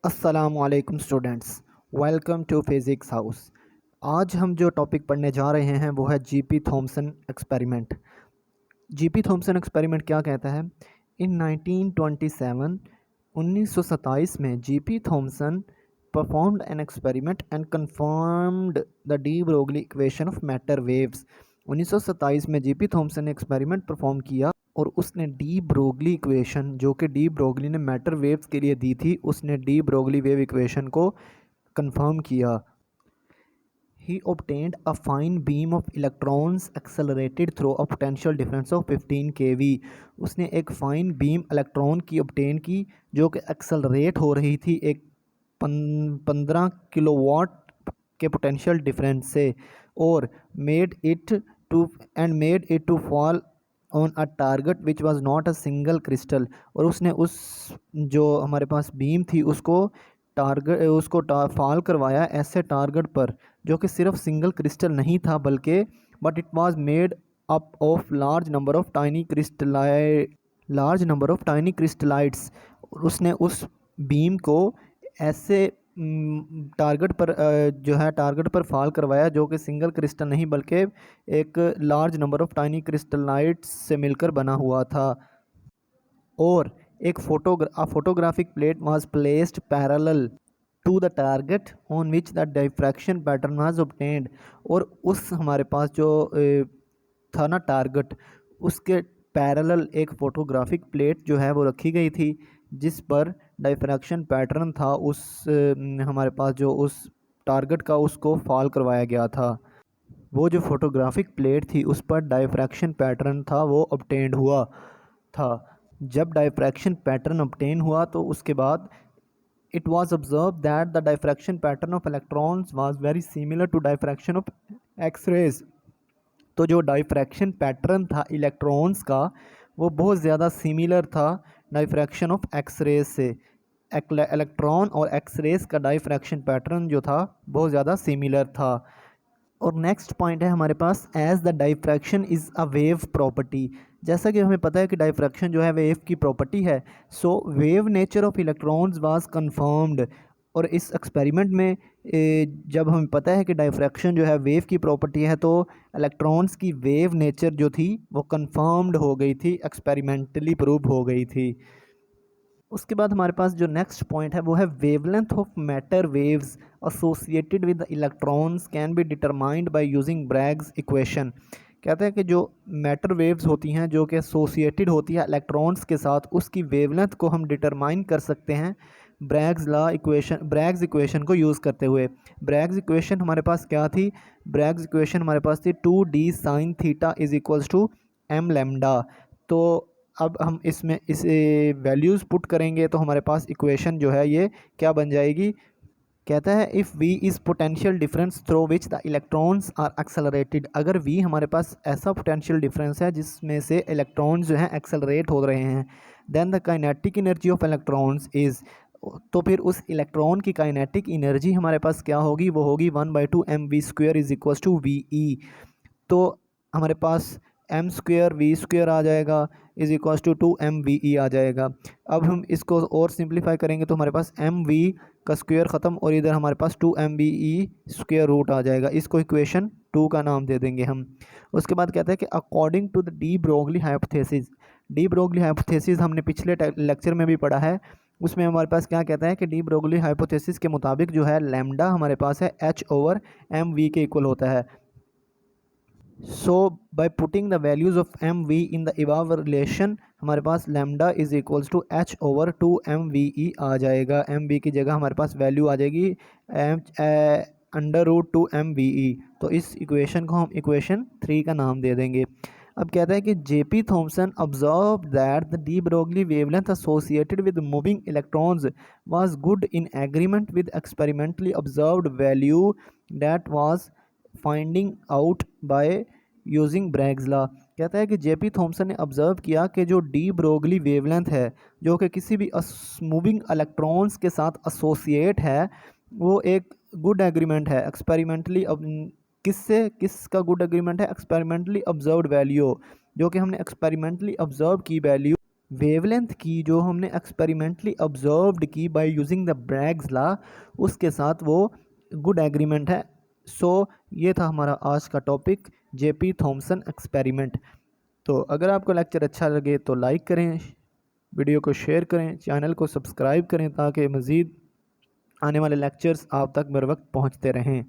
अस्सलामुअलैकुम students, welcome to physics house. आज हम जो टॉपिक पढ़ने जा रहे हैं वो है G P Thomson experiment. G P Thomson experiment क्या कहता है? इन 1927 1927 में G P Thomson performed an experiment and confirmed the de Broglie equation of matter waves. 1927 में जीपी थॉमसन ने एक्सपेरिमेंट परफॉर्म किया और उसने डी ब्रोगली इक्वेशन, जो कि डी ब्रोगली ने मैटर वेव्स के लिए दी थी, उसने डी ब्रोगली वेव इक्वेशन को कंफर्म किया। He obtained a fine beam of electrons accelerated through a potential difference of 15 keV। उसने एक फाइन बीम इलेक्ट्रॉन की ऑब्टेन की जो कि एक्सेलरेट हो रही थी एक 15 किलोवाट के पोटेंशियल डिफरेंस से, और made it to fall on a target which was not a single crystal. और उसने उस जो हमारे पास बीम थी उसको फॉल करवाया ऐसे टारगेट पर जो कि सिर्फ सिंगल क्रिस्टल नहीं था, बल्कि but it was made up of large number of tiny crystallites. उसने उस बीम को ऐसे टारगेट पर फॉल करवाया जो कि सिंगल क्रिस्टल नहीं बल्कि एक large number of tiny crystallites से मिलकर बना हुआ था। और एक photographic plate was placed parallel to the target on which the diffraction pattern was obtained. और उस हमारे पास जो था ना टारगेट, उसके पैरेलल एक फोटोग्राफिक प्लेट जो है वो रखी गई थी जिस पर डिफ्रैक्शन पैटर्न था उस हमारे पास जो उस टारगेट का उसको फॉल करवाया गया था। वो जो फोटोग्राफिक प्लेट थी उस पर डायफ्रैक्शन पैटर्न था वो ऑब्टेन्ड हुआ था। जब डायफ्रैक्शन पैटर्न ऑब्टेन हुआ तो उसके बाद it was observed that the diffraction pattern of electrons was very similar to diffraction of X-rays। तो जो डायफ्रैक्शन पैटर्न था इलेक्ट्रॉन्स का वो बहुत ज़्यादा सिमिलर था डायफ्रैक्शन ऑफ एक्सरेज से। इलेक्ट्रॉन और एक्सरेज का डायफ्रैक्शन पैटर्न जो था बहुत ज़्यादा सिमिलर था। और नेक्स्ट पॉइंट है हमारे पास, as the diffraction is a wave property. जैसा कि हमें पता है कि डायफ्रैक्शन जो है वेव की प्रॉपर्टी है, so wave nature of electrons was confirmed. और इस एक्सपेरिमेंट में जब हमें पता है कि डायफ्रैक्शन जो है वेव की प्रॉपर्टी है, तो इलेक्ट्रॉन्स की वेव नेचर जो थी वो कंफर्म्ड हो गई थी, एक्सपेरिमेंटली प्रूव हो गई थी। उसके बाद हमारे पास जो नेक्स्ट पॉइंट है वो है wavelength of matter waves associated with electrons can be determined by using Bragg's equation. कहते हैं कि जो मैटर वेव्स होती हैं जो कि एसोसिएटेड होती है इलेक्ट्रॉन्स के साथ, उसकी वेवलेंथ को हम डिटरमाइन कर सकते हैं ब्रैग्स इक्वेशन को यूज़ करते हुए। ब्रैग्स इक्वेशन हमारे पास क्या थी? ब्रैग्स इक्वेशन हमारे पास थी 2d sin theta is equals to m lambda. तो अब हम इसमें इस वैल्यूज़ पुट करेंगे तो हमारे पास इक्वेशन जो है ये क्या बन जाएगी? कहता है if v is potential difference through which the electrons are accelerated. अगर v हमारे पास ऐसा पोटेंशियल डिफरेंस है जिसमें से इलेक्ट्रॉन्स जो हैं एक्सेलरेट हो रहे हैं, then the kinetic energy of electrons is, तो फिर उस इलेक्ट्रॉन की काइनेटिक एनर्जी हमारे पास क्या होगी? वो होगी 1/2 mv² is equals to we. तो हमारे पास m²v² आ जाएगा इज इक्वल्स टू 2mve आ जाएगा। अब हम इसको और सिंप्लीफाई करेंगे तो हमारे पास mv का स्क्वायर ख़त्म और इधर हमारे पास 2mve² आ जाएगा। इसको इक्वेशन 2 का नाम दे देंगे हम। उसके बाद कहता है कि according to the de Broglie hypothesis. De Broglie hypothesis हमने पिछले लेक्चर में भी पढ़ा है। उसमें हमारे पास क्या कहता है कि डी ब्रोगली हाइपोथेसिस के मुताबिक जो है लैम्डा हमारे पास है h/mv के इक्वल होता है। So by putting the values of mv in the above relation हमारे पास lambda is equals to h/2mve आ जाएगा। mv की जगह हमारे पास वैल्यू आ जाएगी √2mve। तो इस इक्वेशन को हम इक्वेशन 3 का नाम दे देंगे। अब कहता है कि J P Thomson observe that the de Broglie wavelength associated with moving electrons was good in agreement with experimentally observed value that was finding out by using Bragg's law. कहता है कि जेपी थॉमसन ने ऑब्जर्व किया कि जो D Broglie wavelength है जो कि किसी भी मूविंग इलेक्ट्रॉन्स के साथ एसोसिएट है, वो एक गुड एग्रीमेंट है एक्सपेरिमेंटली। किसका गुड एग्रीमेंट है? एक्सपेरिमेंटली ऑब्जर्व्ड वैल्यू, जो कि हमने एक्सपेरिमेंटली ऑब्जर्व की वैल्यू वेवलेंथ की जो हमने एक्सपेरिमेंटली ऑब्जर्व्ड की by using the Bragg's law, उसके साथ वो गुड एग्रीमेंट है। सो ये था हमारा आज का टॉपिक, जेपी थॉमसन एक्सपेरिमेंट। तो अगर आपको लेक्चर अच्छा लगे तो लाइक करें, वीडियो को शेयर करें, चैनल को सब्सक्राइब करें ताकि मज़ीद आने वाले लेक्चर्स आप तक बर वक्त पहुँचते रहें।